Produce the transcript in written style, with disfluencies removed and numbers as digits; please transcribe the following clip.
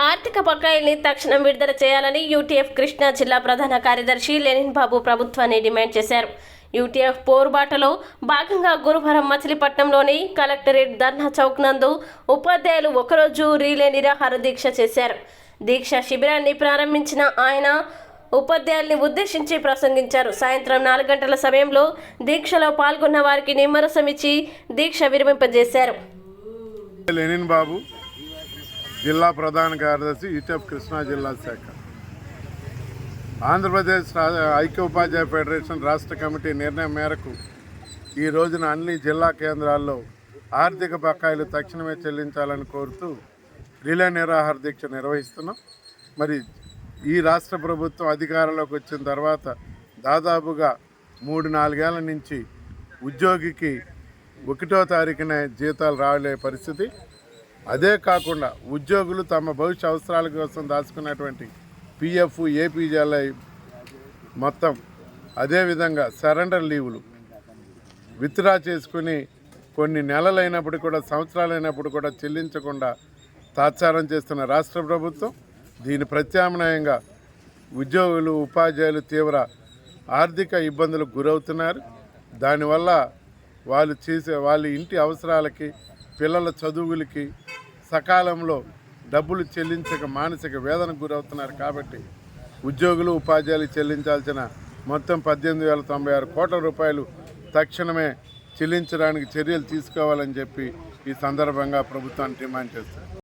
ఆర్థిక బకాయిల్ని తక్షణం విడుదల చేయాలని యూటీఎఫ్ కృష్ణా జిల్లా ప్రధాన కార్యదర్శి లెనిన్ బాబు ప్రభుత్వాన్ని డిమాండ్ చేశారు. యూటీఎఫ్ పోరుబాటలో భాగంగా గురువారం మచిలీపట్నంలోని కలెక్టరేట్ ధర్నా చౌక్ నందు ఉపాధ్యాయులు ఒకరోజు రీలే నిరాహార దీక్ష చేశారు. దీక్ష శిబిరాన్ని ప్రారంభించిన ఆయన ఉపాధ్యాయుల్ని ఉద్దేశించి ప్రసంగించారు. సాయంత్రం 4 గంటల సమయంలో దీక్షలో పాల్గొన్న వారికి నిమ్మరసం ఇచ్చి దీక్ష విరమింపజేశారు. లెనిన్ బాబు, జిల్లా ప్రధాన కార్యదర్శి, యూటీఎఫ్ కృష్ణా జిల్లా శాఖ. ఆంధ్రప్రదేశ్ ఐక్య ఉపాధ్యాయ ఫెడరేషన్ రాష్ట్ర కమిటీ నిర్ణయం మేరకు ఈ రోజున అన్ని జిల్లా కేంద్రాల్లో ఆర్థిక బకాయిలు తక్షణమే చెల్లించాలని కోరుతూ రిలే నిరాహార దీక్ష నిర్వహిస్తున్నాం. మరి ఈ రాష్ట్ర ప్రభుత్వం అధికారంలోకి వచ్చిన తర్వాత దాదాపుగా 3-4 ఏళ్ల నుంచి ఉద్యోగికి 1వ తారీఖున జీతాలు రాలే పరిస్థితి. అదే కాకుండా ఉద్యోగులు తమ భవిష్య అవసరాల కోసం దాచుకున్నటువంటి పిఎఫ్, ఏపీజీఎల్ఐ మొత్తం, అదేవిధంగా సరెండర్ లీవులు విత్డ్రా చేసుకుని కొన్ని నెలలైనప్పుడు కూడా, సంవత్సరాలైనప్పుడు కూడా చెల్లించకుండా తాత్సారం చేస్తున్న రాష్ట్ర ప్రభుత్వం దీని ప్రత్యామ్నాయంగా ఉద్యోగులు, ఉపాధ్యాయులు తీవ్ర ఆర్థిక ఇబ్బందులకు గురవుతున్నారు. దానివల్ల వాళ్ళ ఇంటి అవసరాలకి, పిల్లల చదువులకి సకాలంలో డబ్బులు చెల్లించక మానసిక వేదనకు గురవుతున్నారు. కాబట్టి ఉద్యోగులు, ఉపాధ్యాయులు చెల్లించాల్సిన మొత్తం 18,096 కోట్ల రూపాయలు తక్షణమే చెల్లించడానికి చర్యలు తీసుకోవాలని చెప్పి ఈ సందర్భంగా ప్రభుత్వాన్ని డిమాండ్ చేస్తారు.